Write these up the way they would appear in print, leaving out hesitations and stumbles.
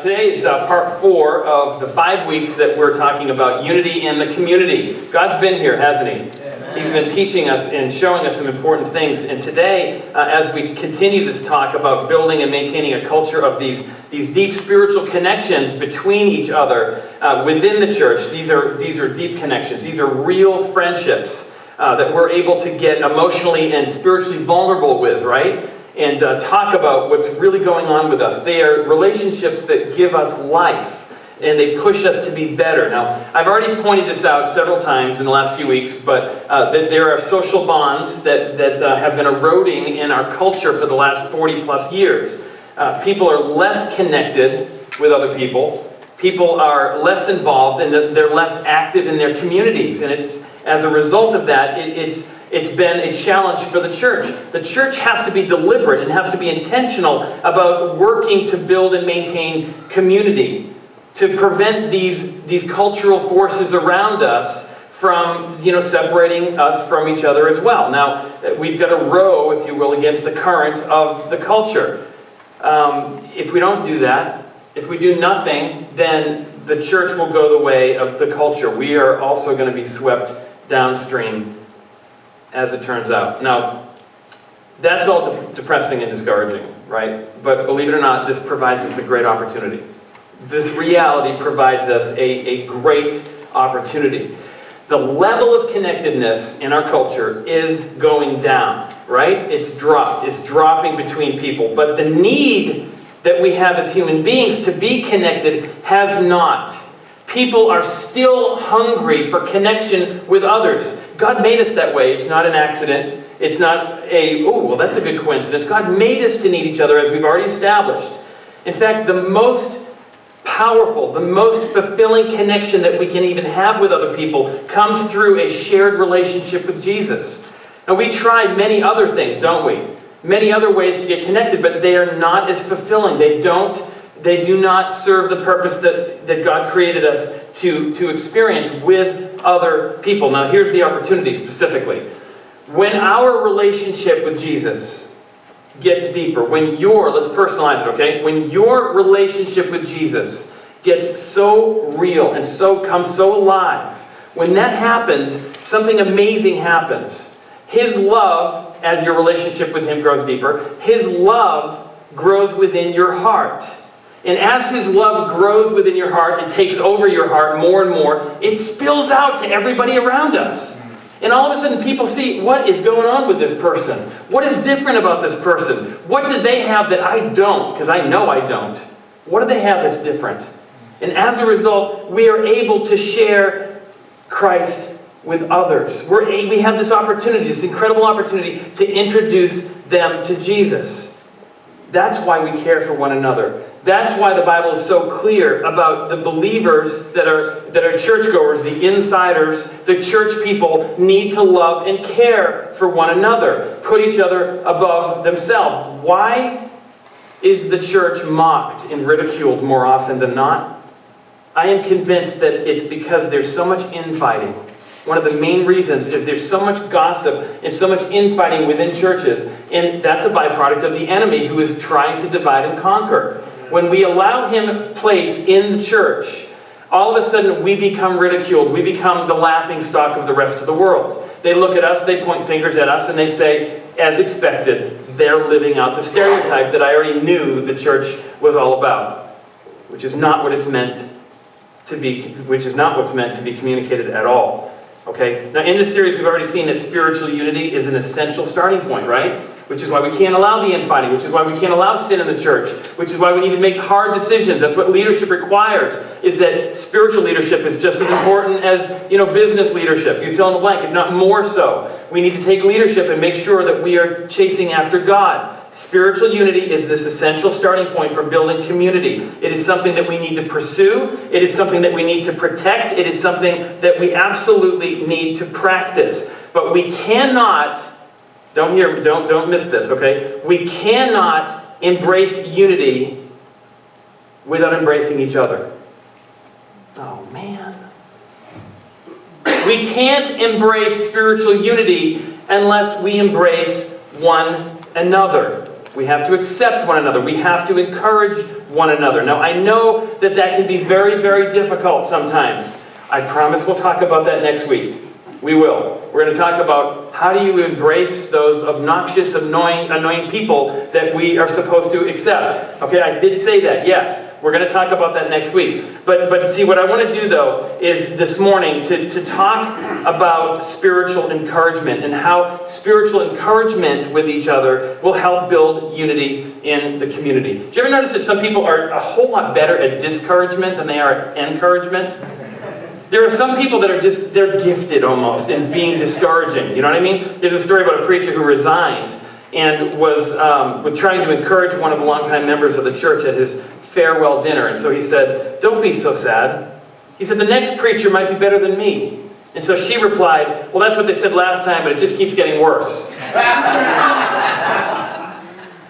Today is part 4 of the 5 weeks that we're talking about unity in the community. God's been here, hasn't He? Amen. He's been teaching us and showing us some important things. And today, as we continue this talk about building and maintaining a culture of these deep spiritual connections between each other within the church, these are deep connections. These are real friendships that we're able to get emotionally and spiritually vulnerable with, right? And talk about what's really going on with us. They are relationships that give us life, and they push us to be better. Now, I've already pointed this out several times in the last few weeks, but that there are social bonds that have been eroding in our culture for the last 40 plus years. People are less connected with other people. People are less involved, and they're less active in their communities. And it's as a result of that, it's been a challenge for the church. The church has to be deliberate and has to be intentional about working to build and maintain community, to prevent these cultural forces around us from, separating us from each other as well. Now, we've got to row, if you will, against the current of the culture. If we don't do that, if we do nothing, then the church will go the way of the culture. We are also going to be swept downstream, as it turns out. Now, that's all depressing and discouraging, right? But believe it or not, this provides us a great opportunity. This reality provides us a great opportunity. The level of connectedness in our culture is going down, right? It's dropping between people. But the need that we have as human beings to be connected has not. People are still hungry for connection with others. God made us that way. It's not an accident. It's not that's a good coincidence. God made us to need each other, as we've already established. In fact, the most powerful, the most fulfilling connection that we can even have with other people comes through a shared relationship with Jesus. Now, we try many other things, don't we? Many other ways to get connected, but they are not as fulfilling. They do not serve the purpose that God created us to experience with other people. Now, here's the opportunity specifically. When our relationship with Jesus gets deeper, let's personalize it, okay? When your relationship with Jesus gets so real and comes so alive, when that happens, something amazing happens. His love, as your relationship with Him grows deeper, His love grows within your heart. And as His love grows within your heart and takes over your heart more and more, it spills out to everybody around us. And all of a sudden people see, what is going on with this person? What is different about this person? What do they have that I don't? Because I know I don't. What do they have that's different? And as a result, we are able to share Christ with others. We have this opportunity, this incredible opportunity to introduce them to Jesus. That's why we care for one another. That's why the Bible is so clear about the believers that are churchgoers, the insiders, the church people need to love and care for one another. Put each other above themselves. Why is the church mocked and ridiculed more often than not? I am convinced that it's because there's so much infighting. One of the main reasons is there's so much gossip and so much infighting within churches. And that's a byproduct of the enemy who is trying to divide and conquer. When we allow him place in the church, all of a sudden we become ridiculed. We become the laughing stock of the rest of the world. They look at us, they point fingers at us, and they say, as expected, they're living out the stereotype that I already knew the church was all about, which is not what it's meant to be, which is not what's meant to be communicated at all. Okay? Now, in this series, we've already seen that spiritual unity is an essential starting point, right? Which is why we can't allow the infighting, which is why we can't allow sin in the church, which is why we need to make hard decisions. That's what leadership requires, is that spiritual leadership is just as important as, business leadership. You fill in the blank, if not more so. We need to take leadership and make sure that we are chasing after God. Spiritual unity is this essential starting point for building community. It is something that we need to pursue. It is something that we need to protect. It is something that we absolutely need to practice. But we cannot, don't miss this, okay? We cannot embrace unity without embracing each other. Oh, man. We can't embrace spiritual unity unless we embrace one another. We have to accept one another. We have to encourage one another. Now, I know that can be very, very difficult sometimes. I promise we'll talk about that next week. We will. We're going to talk about how do you embrace those obnoxious, annoying people that we are supposed to accept. Okay, I did say that, yes. We're going to talk about that next week. But see, what I want to do, though, is this morning to talk about spiritual encouragement and how spiritual encouragement with each other will help build unity in the community. Do you ever notice that some people are a whole lot better at discouragement than they are at encouragement? There are some people that are they're gifted almost in being discouraging. You know what I mean? There's a story about a preacher who resigned and was trying to encourage one of the longtime members of the church at his farewell dinner. And so he said, "Don't be so sad." He said, "The next preacher might be better than me." And so she replied, "Well, that's what they said last time, but it just keeps getting worse."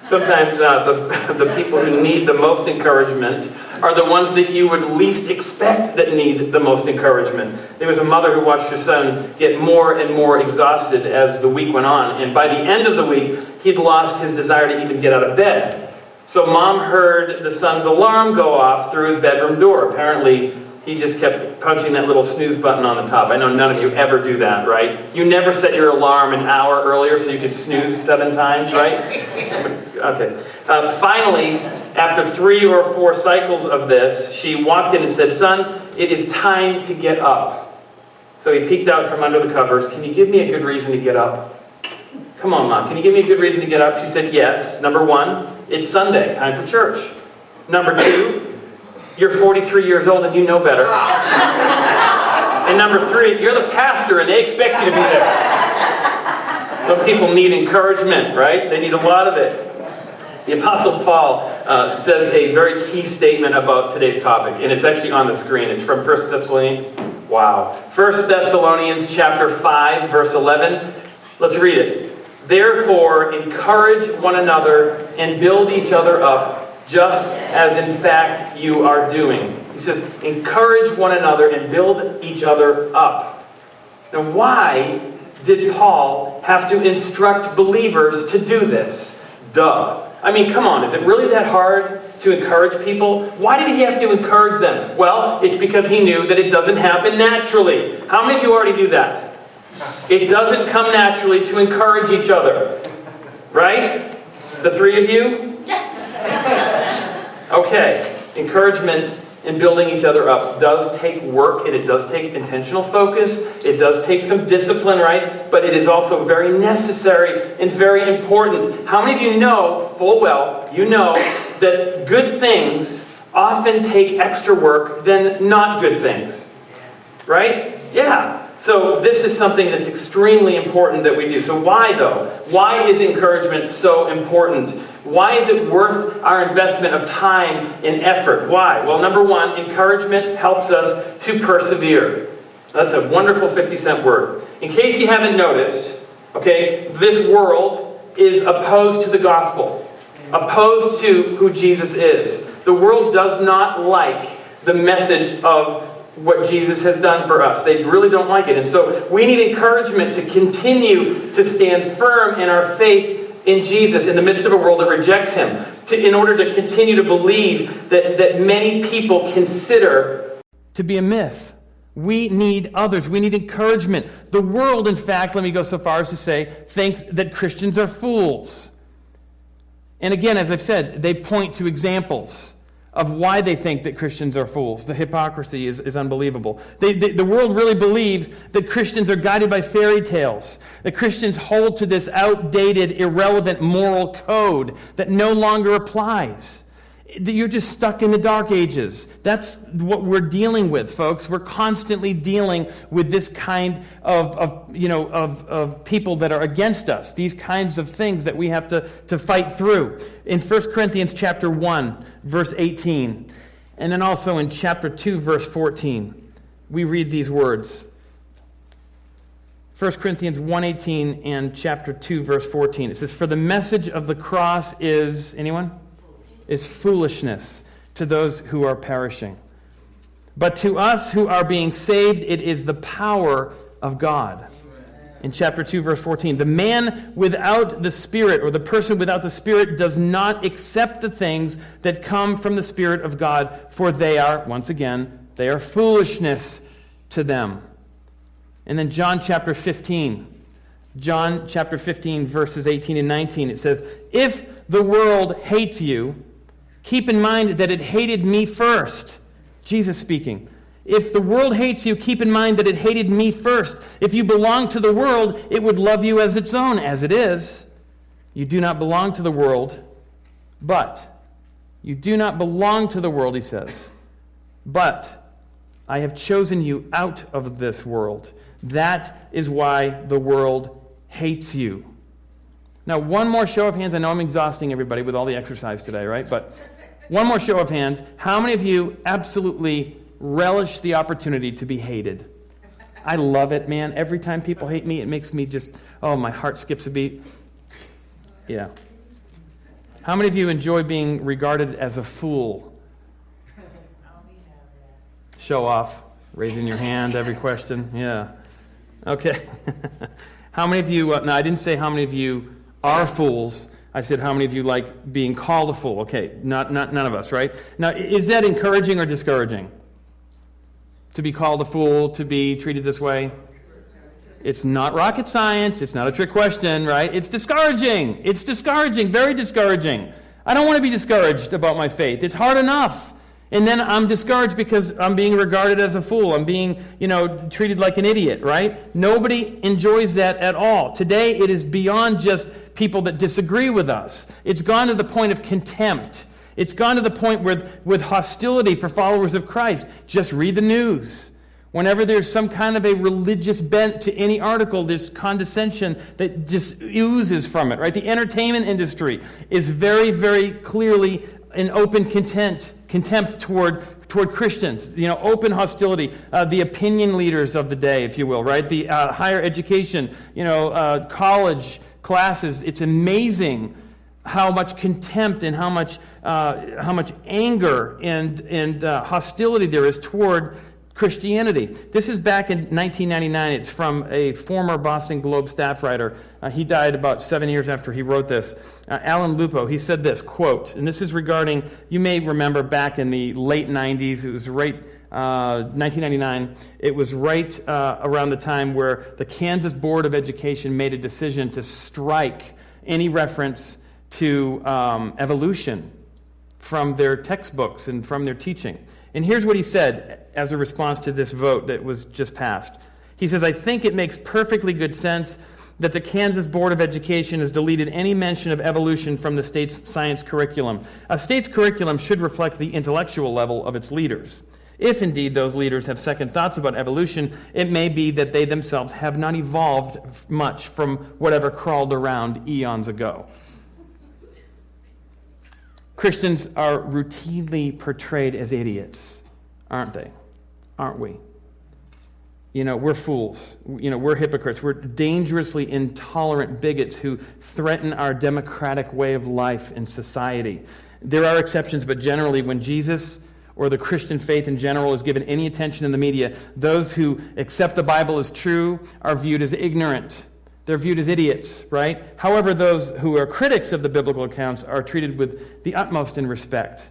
Sometimes the people who need the most encouragement are the ones that you would least expect that need the most encouragement. There was a mother who watched her son get more and more exhausted as the week went on, and by the end of the week, he'd lost his desire to even get out of bed. So mom heard the son's alarm go off through his bedroom door. Apparently, he just kept punching that little snooze button on the top. I know none of you ever do that, right? You never set your alarm an hour earlier so you could snooze 7 times, right? Okay. Finally, after 3 or 4 cycles of this, she walked in and said, "Son, it is time to get up." So he peeked out from under the covers. "Can you give me a good reason to get up?" "Come on, Mom, can you give me a good reason to get up?" She said, "Yes. Number 1, it's Sunday, time for church. Number 2, you're 43 years old and you know better. And number 3, you're the pastor and they expect you to be there." Some people need encouragement, right? They need a lot of it. The Apostle Paul says a very key statement about today's topic, and it's actually on the screen. It's from 1 Thessalonians. Wow. 1 Thessalonians chapter 5, verse 11. Let's read it. "Therefore, encourage one another and build each other up, just as in fact you are doing." He says, encourage one another and build each other up. Now, why did Paul have to instruct believers to do this? Duh. I mean, come on, is it really that hard to encourage people? Why did he have to encourage them? Well, it's because he knew that it doesn't happen naturally. How many of you already do that? It doesn't come naturally to encourage each other. Right? The 3 of you? Okay. Encouragement and building each other up does take work, and it does take intentional focus. It does take some discipline, right? But it is also very necessary and very important. How many of you know, full well, you know that good things often take extra work than not good things? Right? Yeah. So this is something that's extremely important that we do. So why, though? Why is encouragement so important? Why is it worth our investment of time and effort? Why? Well, number 1, encouragement helps us to persevere. That's a wonderful 50-cent word. In case you haven't noticed, okay, this world is opposed to the gospel, opposed to who Jesus is. The world does not like the message of what Jesus has done for us. They really don't like it. And so we need encouragement to continue to stand firm in our faith in Jesus in the midst of a world that rejects him, in order to continue to believe that many people consider to be a myth. We need others. We need encouragement. The world, in fact, let me go so far as to say, thinks that Christians are fools. And again, as I've said, they point to examples of why they think that Christians are fools. The hypocrisy is unbelievable. The world really believes that Christians are guided by fairy tales, that Christians hold to this outdated, irrelevant moral code that no longer applies, that you're just stuck in the dark ages. That's what we're dealing with, folks. We're constantly dealing with this kind of people that are against us, these kinds of things that we have to fight through. In 1 Corinthians chapter 1, verse 18, and then also in chapter 2, verse 14, we read these words. 1 Corinthians 1:18 and chapter 2, verse 14. It says, "For the message of the cross is," anyone? "Is foolishness to those who are perishing. But to us who are being saved, it is the power of God." In chapter 2, verse 14, the man without the Spirit, or the person without the Spirit, does not accept the things that come from the Spirit of God, for they are, once again, they are foolishness to them. And then John chapter 15. John chapter 15, verses 18 and 19, it says, if the world hates you, keep in mind that it hated me first. Jesus speaking. If the world hates you, keep in mind that it hated me first. If you belong to the world, it would love you as its own, as it is. You do not belong to the world, but you do not belong to the world, he says. But I have chosen you out of this world. That is why the world hates you. Now, one more show of hands. I know I'm exhausting everybody with all the exercise today, right? But one more show of hands. How many of you absolutely relish the opportunity to be hated? I love it, man. Every time people hate me, it makes me just, oh, my heart skips a beat. Yeah. How many of you enjoy being regarded as a fool? Show off. Raising your hand, every question. Yeah. Okay. How many of you, no, I didn't say how many of you are fools. I said how many of you like being called a fool. Okay, none of us, right? Now, is that encouraging or discouraging? To be called a fool, to be treated this way? It's not rocket science. It's not a trick question, right? It's discouraging. It's discouraging, very discouraging. I don't want to be discouraged about my faith. It's hard enough. And then I'm discouraged because I'm being regarded as a fool. I'm being, treated like an idiot, right? Nobody enjoys that at all. Today, it is beyond just people that disagree with us. It's gone to the point of contempt. It's gone to the point with hostility for followers of Christ. Just read the news. Whenever there's some kind of a religious bent to any article, there's condescension that just oozes from it, right? The entertainment industry is very, very clearly an open contempt toward Christians, open hostility. The opinion leaders of the day, if you will, right? The higher education, college classes. It's amazing how much contempt and how much anger and hostility there is toward Christianity. This is back in 1999. It's from a former Boston Globe staff writer. He died about 7 years after he wrote this. Alan Lupo, he said this, quote, and this is regarding, you may remember back in the late 90s, it was right, 1999, it was right around the time where the Kansas Board of Education made a decision to strike any reference to evolution from their textbooks and from their teaching. And here's what he said as a response to this vote that was just passed. He says, I think it makes perfectly good sense that the Kansas Board of Education has deleted any mention of evolution from the state's science curriculum. A state's curriculum should reflect the intellectual level of its leaders. If indeed those leaders have second thoughts about evolution, it may be that they themselves have not evolved much from whatever crawled around eons ago. Christians are routinely portrayed as idiots, aren't they? Aren't we? We're fools. We're hypocrites. We're dangerously intolerant bigots who threaten our democratic way of life in society. There are exceptions, but generally when Jesus or the Christian faith in general is given any attention in the media, those who accept the Bible as true are viewed as ignorant. They're viewed as idiots, right? However, those who are critics of the biblical accounts are treated with the utmost in respect.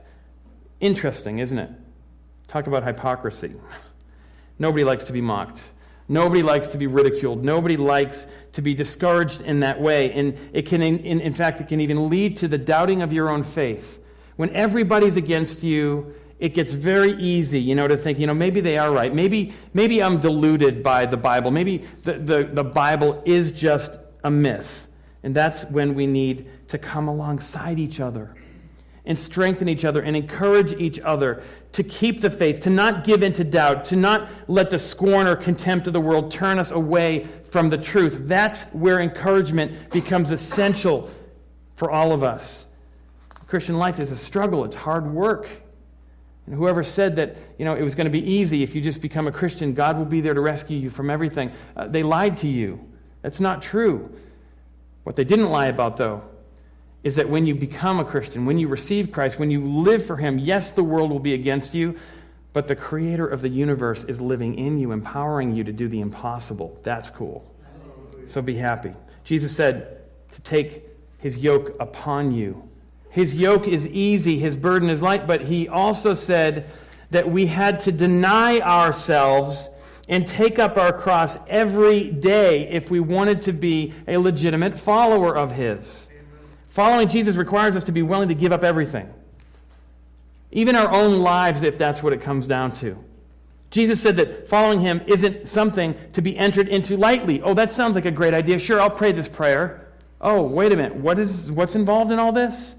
Interesting, isn't it? Talk about hypocrisy. Nobody likes to be mocked. Nobody likes to be ridiculed. Nobody likes to be discouraged in that way. And it can, in fact, it can even lead to the doubting of your own faith. When everybody's against you, it gets very easy, to think, maybe they are right. Maybe I'm deluded by the Bible. Maybe the Bible is just a myth. And that's when we need to come alongside each other and strengthen each other and encourage each other to keep the faith, to not give in to doubt, to not let the scorn or contempt of the world turn us away from the truth. That's where encouragement becomes essential for all of us. Christian life is a struggle. It's hard work. And whoever said that, it was going to be easy if you just become a Christian, God will be there to rescue you from everything, they lied to you. That's not true. What they didn't lie about, though, is that when you become a Christian, when you receive Christ, when you live for Him, yes, the world will be against you, but the Creator of the universe is living in you, empowering you to do the impossible. That's cool. So be happy. Jesus said to take his yoke upon you. His yoke is easy, his burden is light, but he also said that we had to deny ourselves and take up our cross every day if we wanted to be a legitimate follower of his. Following Jesus requires us to be willing to give up everything. Even our own lives, if that's what it comes down to. Jesus said that following him isn't something to be entered into lightly. Oh, that sounds like a great idea. Sure, I'll pray this prayer. Oh, wait a minute. What's involved in all this?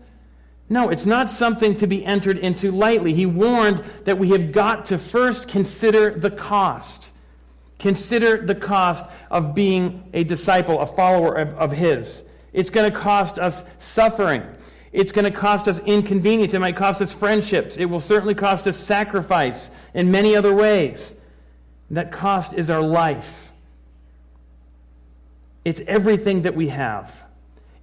No, it's not something to be entered into lightly. He warned that we have got to first consider the cost. Consider the cost of being a disciple, a follower of his. It's going to cost us suffering. It's going to cost us inconvenience. It might cost us friendships. It will certainly cost us sacrifice in many other ways. That cost is our life. It's everything that we have.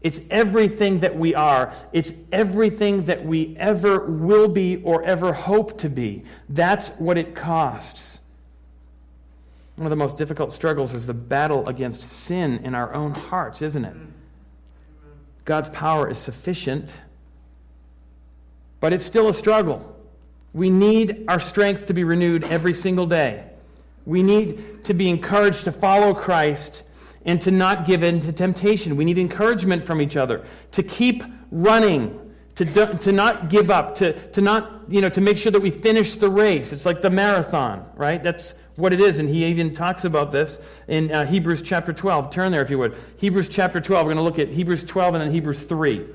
It's everything that we are. It's everything that we ever will be or ever hope to be. That's what it costs. One of the most difficult struggles is the battle against sin in our own hearts, isn't it? God's power is sufficient, but it's still a struggle. We need our strength to be renewed every single day. We need to be encouraged to follow Christ and to not give in to temptation. We need encouragement from each other to keep running, to not give up, to not, to make sure that we finish the race. It's like the marathon, right? That's what it is, and he even talks about this in Hebrews chapter 12. Turn there if you would. Hebrews chapter 12. We're going to look at Hebrews 12 and then Hebrews 3.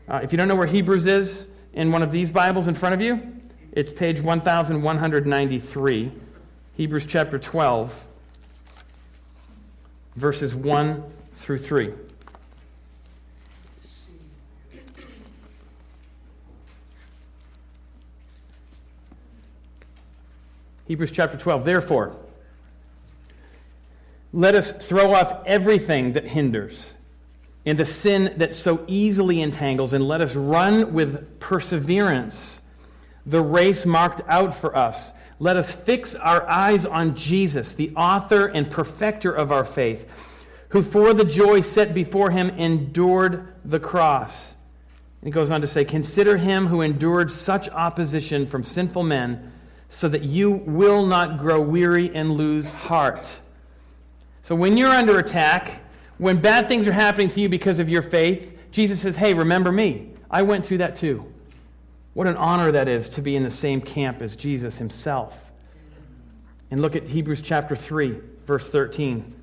If you don't know where Hebrews is in one of these Bibles in front of you, it's page 1193. Hebrews chapter 12, verses 1 through 3. Hebrews chapter 12. Therefore, let us throw off everything that hinders and the sin that so easily entangles, and let us run with perseverance the race marked out for us. Let us fix our eyes on Jesus, the author and perfecter of our faith, who for the joy set before him endured the cross. And he goes on to say, consider him who endured such opposition from sinful men, so that you will not grow weary and lose heart. So when you're under attack, when bad things are happening to you because of your faith, Jesus says, hey, remember me. I went through that too. What an honor that is to be in the same camp as Jesus himself. And look at Hebrews chapter 3, verse 13.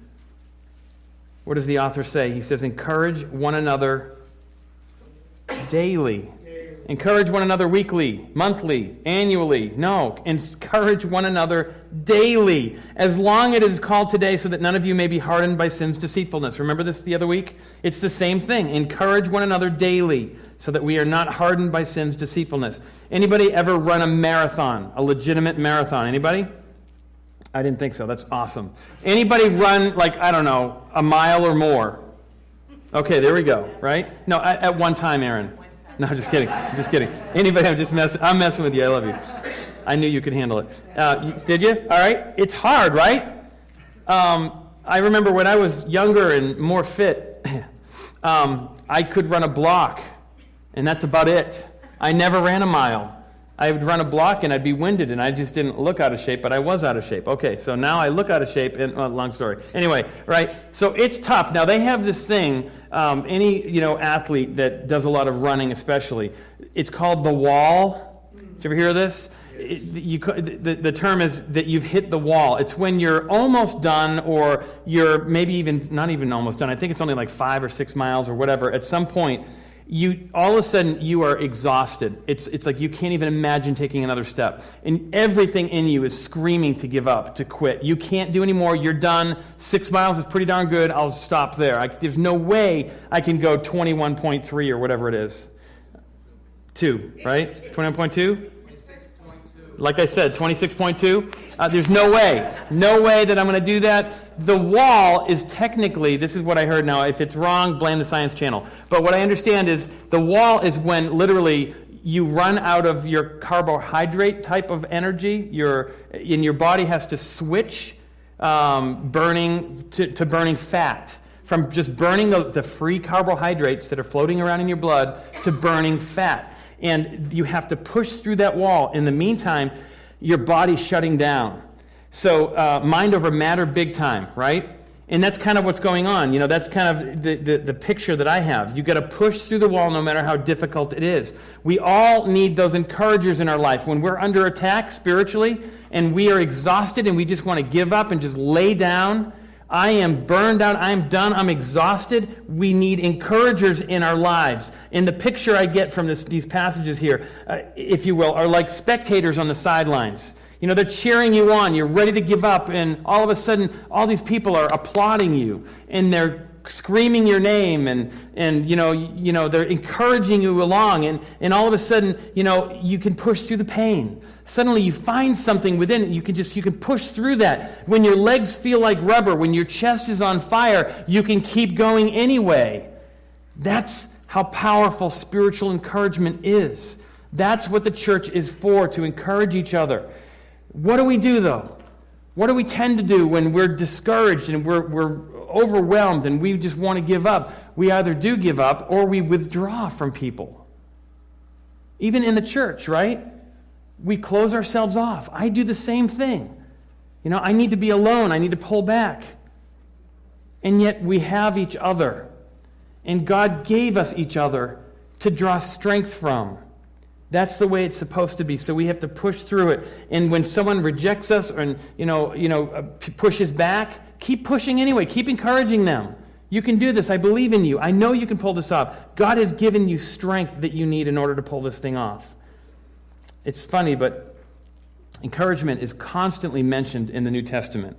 What does the author say? He says, encourage one another daily. Encourage one another weekly, monthly, annually. No, encourage one another daily, as long as it is called today, so that none of you may be hardened by sin's deceitfulness. Remember this the other week? It's the same thing. Encourage one another daily, so that we are not hardened by sin's deceitfulness. Anybody ever run a marathon, a legitimate marathon? Anybody? I didn't think so. That's awesome. Anybody run, a mile or more? Okay, there we go, right? No, at one time, Aaron. No, just kidding. Just kidding. Anybody? I'm messing with you. I love you. I knew you could handle it. Did you? All right. It's hard, right? I remember when I was younger and more fit, I could run a block, and that's about it. I never ran a mile. I would run a block, and I'd be winded, and I just didn't look out of shape, but I was out of shape. Okay, so now I look out of shape, and long story. Anyway, right? So it's tough. Now, they have this thing, any athlete that does a lot of running especially, it's called the wall. Did you ever hear of this? The term is that you've hit the wall. It's when you're almost done, or you're maybe not even almost done. I think it's only like 5 or 6 miles or whatever. At some point, all of a sudden you are exhausted. It's like you can't even imagine taking another step. And everything in you is screaming to give up, to quit. You can't do anymore. You're done. 6 miles is pretty darn good. I'll stop there. There's no way I can go 21.3 or whatever it is. 2, right? 21.2? Like I said, 26.2. There's no way. No way that I'm going to do that. The wall is technically, this is what I heard now, if it's wrong, blame the Science Channel. But what I understand is the wall is when literally you run out of your carbohydrate type of energy. Your body has to switch burning to burning fat. from just burning the free carbohydrates that are floating around in your blood to burning fat. And you have to push through that wall. In the meantime, your body's shutting down. So mind over matter big time, right? And that's kind of what's going on. That's kind of the picture that I have. You've got to push through the wall no matter how difficult it is. We all need those encouragers in our life. When we're under attack spiritually and we are exhausted and we just want to give up and just lay down, I am burned out, I'm done, I'm exhausted. We need encouragers in our lives. And the picture I get from these passages here, if you will, are like spectators on the sidelines. They're cheering you on. You're ready to give up, and all of a sudden, all these people are applauding you, and they're screaming your name, and they're encouraging you along, and all of a sudden, you can push through the pain. Suddenly, you find something within. You can push through that. When your legs feel like rubber, when your chest is on fire, you can keep going anyway. That's how powerful spiritual encouragement is. That's what the church is for, to encourage each other. What do we do, though? What do we tend to do when we're discouraged and we're overwhelmed and we just want to give up? We either do give up or we withdraw from people. Even in the church, right? We close ourselves off. I do the same thing. I need to be alone. I need to pull back. And yet we have each other. And God gave us each other to draw strength from. That's the way it's supposed to be. So we have to push through it. And when someone rejects us or pushes back, keep pushing anyway. Keep encouraging them. You can do this. I believe in you. I know you can pull this off. God has given you strength that you need in order to pull this thing off. It's funny, but encouragement is constantly mentioned in the New Testament.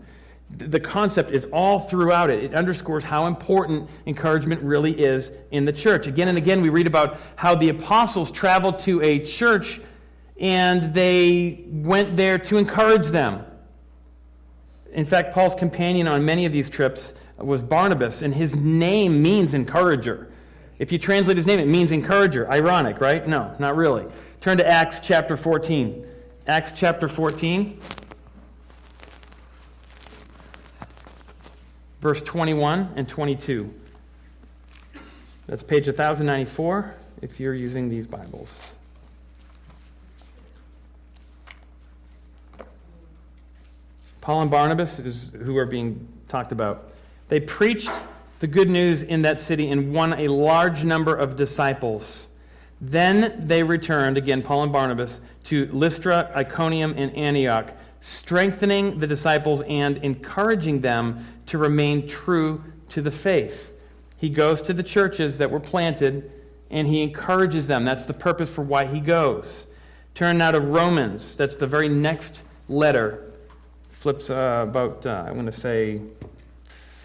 The concept is all throughout it. It underscores how important encouragement really is in the church. Again and again, we read about how the apostles traveled to a church and they went there to encourage them. In fact, Paul's companion on many of these trips was Barnabas, and his name means encourager. If you translate his name, it means encourager. Ironic, right? No, not really. Turn to Acts chapter 14. Acts chapter 14. Verse 21 and 22. That's page 1094 if you're using these Bibles. Paul and Barnabas is who are being talked about. They preached the good news in that city and won a large number of disciples. Then they returned, again, Paul and Barnabas, to Lystra, Iconium, and Antioch, strengthening the disciples and encouraging them to remain true to the faith. He goes to the churches that were planted and he encourages them. That's the purpose for why he goes. Turn now to Romans. That's the very next letter. Flips about, I'm going to say,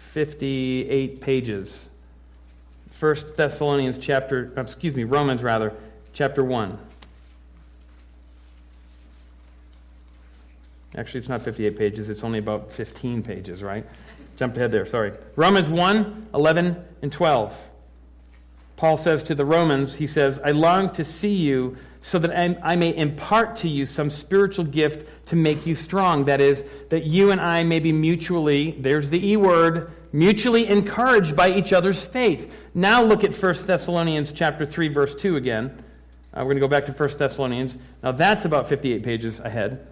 58 pages. Romans chapter 1. Actually, it's not 58 pages. It's only about 15 pages, right? Jumped ahead there, sorry. Romans 1, 11, and 12. Paul says to the Romans, he says, I long to see you so that I may impart to you some spiritual gift to make you strong. That is, that you and I may be mutually, there's the E word, mutually encouraged by each other's faith. Now look at 1 Thessalonians chapter 3, verse 2 again. We're going to go back to 1 Thessalonians. Now that's about 58 pages ahead.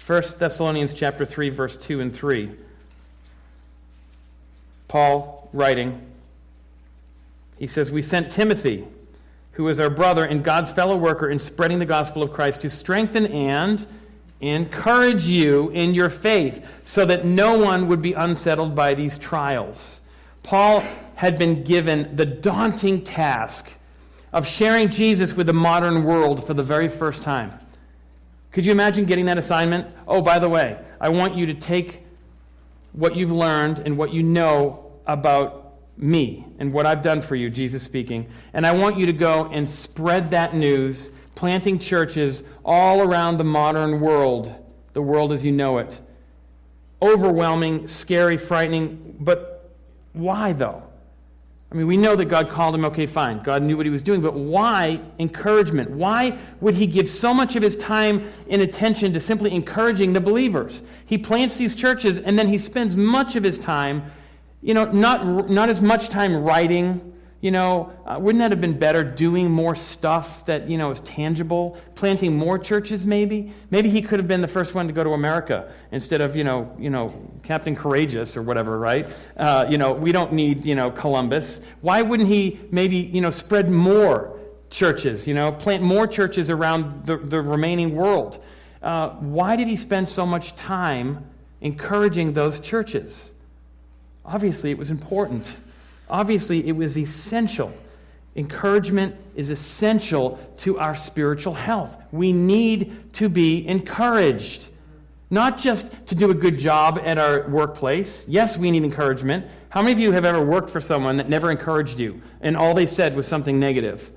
1 Thessalonians chapter 3, verse 2 and 3. Paul writing, he says, we sent Timothy, who is our brother and God's fellow worker in spreading the gospel of Christ, to strengthen and encourage you in your faith, so that no one would be unsettled by these trials. Paul had been given the daunting task of sharing Jesus with the modern world for the very first time. Could you imagine getting that assignment? Oh, by the way, I want you to take what you've learned and what you know about me and what I've done for you, Jesus speaking, and I want you to go and spread that news, planting churches all around the modern world, the world as you know it. Overwhelming, scary, frightening, but why though? I mean, we know that God called him, okay, fine. God knew what he was doing, but why encouragement? Why would he give so much of his time and attention to simply encouraging the believers? He plants these churches, and then he spends much of his time, not as much time writing. Wouldn't that have been better, doing more stuff that, is tangible? Planting more churches, maybe? Maybe he could have been the first one to go to America instead of, Captain Courageous or whatever, right? We don't need, Columbus. Why wouldn't he maybe, spread more churches, plant more churches around the remaining world? Why did he spend so much time encouraging those churches? Obviously, it was important. Obviously, it was essential. Encouragement is essential to our spiritual health. We need to be encouraged. Not just to do a good job at our workplace. Yes, we need encouragement. How many of you have ever worked for someone that never encouraged you and all they said was something negative?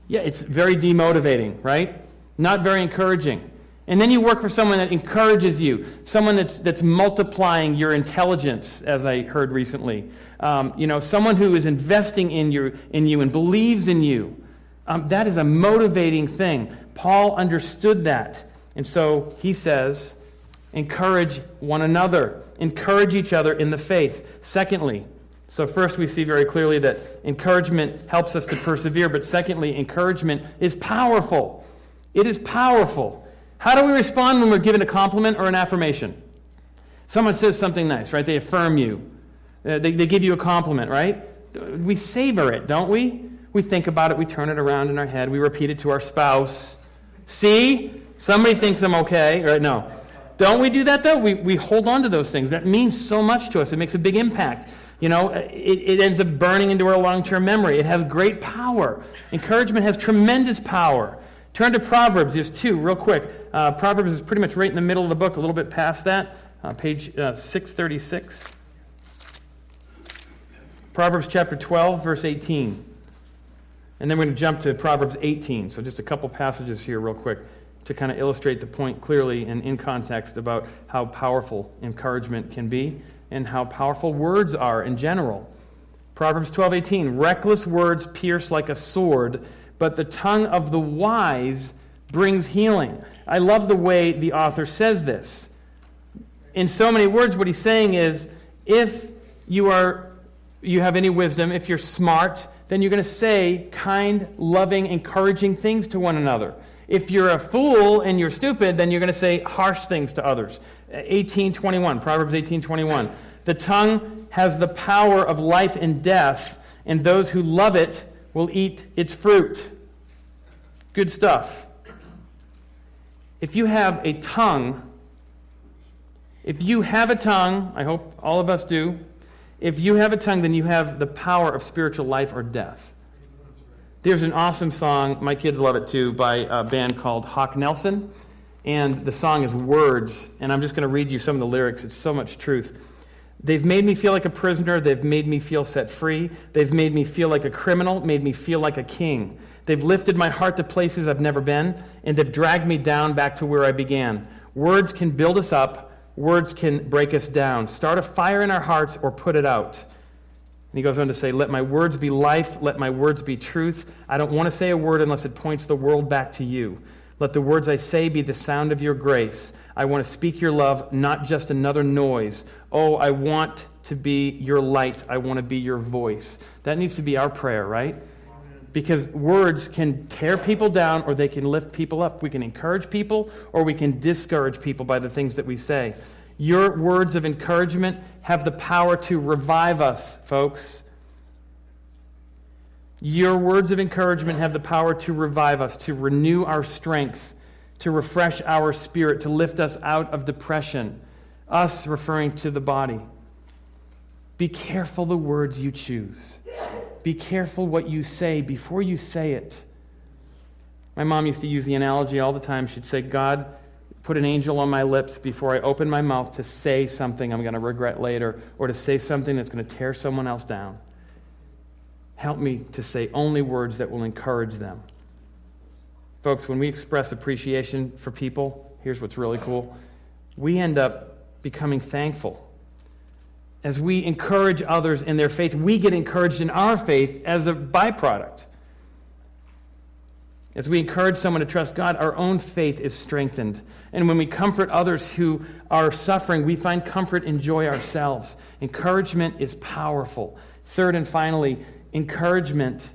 Yeah, it's very demotivating, right? Not very encouraging. And then you work for someone that encourages you, someone that's multiplying your intelligence, as I heard recently. Someone who is investing in you and believes in you. That is a motivating thing. Paul understood that. And so he says, encourage one another. Encourage each other in the faith. Secondly, so first we see very clearly that encouragement helps us to persevere. But secondly, encouragement is powerful. It is powerful. How do we respond when we're given a compliment or an affirmation? Someone says something nice, right? They affirm you. They give you a compliment, right? We savor it, don't we? We think about it. We turn it around in our head. We repeat it to our spouse. See? Somebody thinks I'm okay. Right? No. Don't we do that, though? We hold on to those things. That means so much to us. It makes a big impact. It ends up burning into our long-term memory. It has great power. Encouragement has tremendous power. Turn to Proverbs. There's two, real quick. Proverbs is pretty much right in the middle of the book, a little bit past that, page 636. Proverbs chapter 12, verse 18. And then we're going to jump to Proverbs 18. So just a couple passages here real quick to kind of illustrate the point clearly and in context about how powerful encouragement can be and how powerful words are in general. Proverbs 12:18. Reckless words pierce like a sword, but the tongue of the wise brings healing. I love the way the author says this. In so many words, what he's saying is, if you have any wisdom, if you're smart, then you're going to say kind, loving, encouraging things to one another. If you're a fool and you're stupid, then you're going to say harsh things to others. 18:21, Proverbs 18:21. The tongue has the power of life and death, and those who love it will eat its fruit. Good stuff. If you have a tongue, I hope all of us do, if you have a tongue, then you have the power of spiritual life or death. There's an awesome song, my kids love it too, by a band called Hawk Nelson, and the song is Words, and I'm just going to read you some of the lyrics. It's so much truth. They've made me feel like a prisoner. They've made me feel set free. They've made me feel like a criminal, made me feel like a king. They've lifted my heart to places I've never been, and they've dragged me down back to where I began. Words can build us up. Words can break us down. Start a fire in our hearts or put it out. And he goes on to say, let my words be life. Let my words be truth. I don't want to say a word unless it points the world back to you. Let the words I say be the sound of your grace. I want to speak your love, not just another noise. Oh, I want to be your light. I want to be your voice. That needs to be our prayer, right? Because words can tear people down or they can lift people up. We can encourage people or we can discourage people by the things that we say. Your words of encouragement have the power to revive us, folks. Your words of encouragement have the power to revive us, to renew our strength, to refresh our spirit, to lift us out of depression. Us referring to the body. Be careful the words you choose. Be careful what you say before you say it. My mom used to use the analogy all the time. She'd say, God, put an angel on my lips before I open my mouth to say something I'm going to regret later or to say something that's going to tear someone else down. Help me to say only words that will encourage them. Folks, when we express appreciation for people, here's what's really cool. We end up becoming thankful. As we encourage others in their faith, we get encouraged in our faith as a byproduct. As we encourage someone to trust God, our own faith is strengthened. And when we comfort others who are suffering, we find comfort and joy ourselves. Encouragement is powerful. Third and finally, encouragement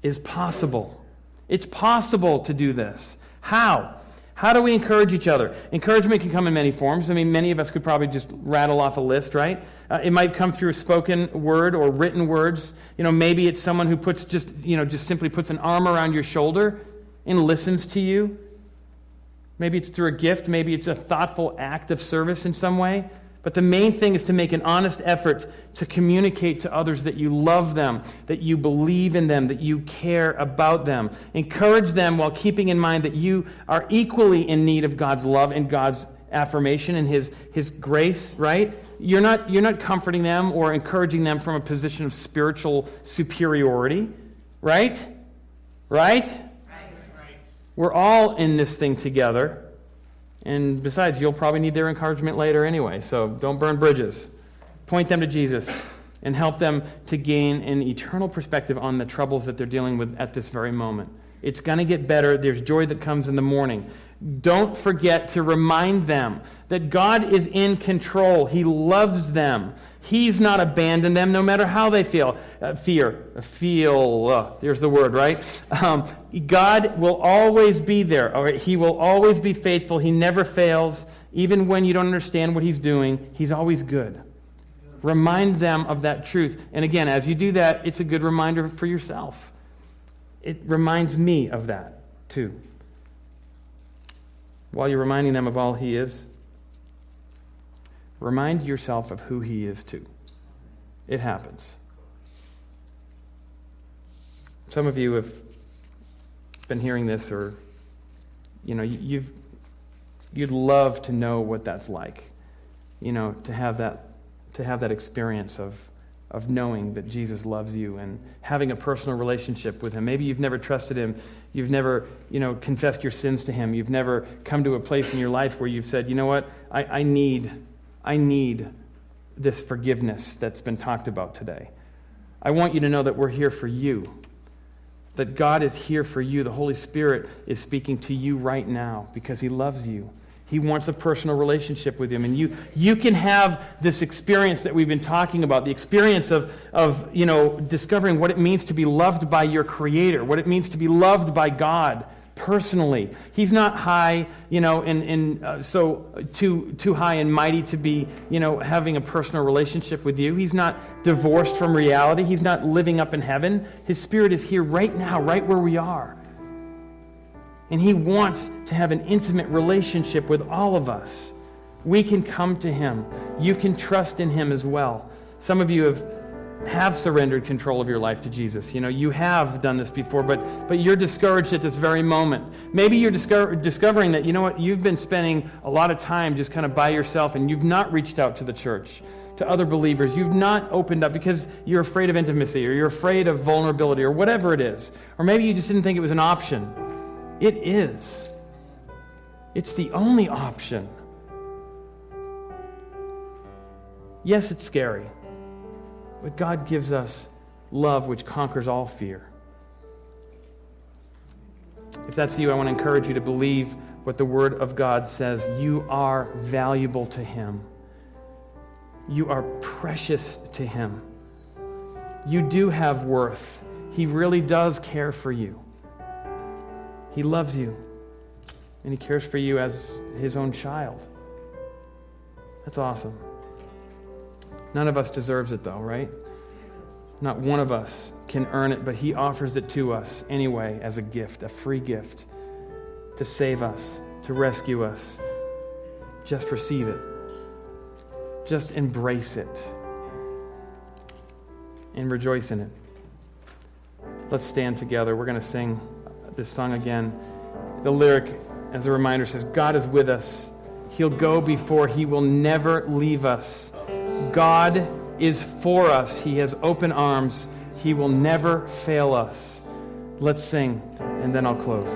is possible. It's possible to do this. How? How do we encourage each other? Encouragement can come in many forms. I mean, many of us could probably just rattle off a list, right? It might come through a spoken word or written words. Maybe it's someone who puts just simply puts an arm around your shoulder and listens to you. Maybe it's through a gift. Maybe it's a thoughtful act of service in some way. But the main thing is to make an honest effort to communicate to others that you love them, that you believe in them, that you care about them. Encourage them while keeping in mind that you are equally in need of God's love and God's affirmation and His grace, right? You're not comforting them or encouraging them from a position of spiritual superiority, right? Right? We're all in this thing together. And besides, you'll probably need their encouragement later anyway, so don't burn bridges. Point them to Jesus and help them to gain an eternal perspective on the troubles that they're dealing with at this very moment. It's going to get better. There's joy that comes in the morning. Don't forget to remind them that God is in control. He loves them. He's not abandoned them no matter how they feel. There's the word, right? God will always be there. All right? He will always be faithful. He never fails. Even when you don't understand what He's doing, He's always good. Remind them of that truth. And again, as you do that, it's a good reminder for yourself. It reminds me of that, too. While you're reminding them of all He is, remind yourself of who He is, too. It happens. Some of you have been hearing this, or, you'd love to know what that's like. To have that experience of knowing that Jesus loves you and having a personal relationship with Him. Maybe you've never trusted Him. You've never, confessed your sins to Him. You've never come to a place in your life where you've said, you know what, I need this forgiveness that's been talked about today. I want you to know that we're here for you. That God is here for you. The Holy Spirit is speaking to you right now because He loves you. He wants a personal relationship with Him. And you can have this experience that we've been talking about, the experience of discovering what it means to be loved by your Creator, what it means to be loved by God personally. He's not high, so too high and mighty to be, having a personal relationship with you. He's not divorced from reality. He's not living up in heaven. His Spirit is here right now, right where we are. And He wants to have an intimate relationship with all of us. We can come to Him. You can trust in Him as well. Some of you have surrendered control of your life to Jesus. You have done this before, but you're discouraged at this very moment. Maybe you're discovering that, you've been spending a lot of time just kind of by yourself, and you've not reached out to the church, to other believers. You've not opened up because you're afraid of intimacy, or you're afraid of vulnerability, or whatever it is. Or maybe you just didn't think it was an option. It is. It's the only option. Yes, it's scary, but God gives us love which conquers all fear. If that's you, I want to encourage you to believe what the Word of God says. You are valuable to Him. You are precious to Him. You do have worth. He really does care for you. He loves you, and He cares for you as His own child. That's awesome. None of us deserves it, though, right? Not one of us can earn it, but He offers it to us anyway as a gift, a free gift, to save us, to rescue us. Just receive it. Just embrace it and rejoice in it. Let's stand together. We're going to sing this song again. The lyric, as a reminder, says, God is with us. He'll go before. He will never leave us. God is for us. He has open arms. He will never fail us. Let's sing, and then I'll close.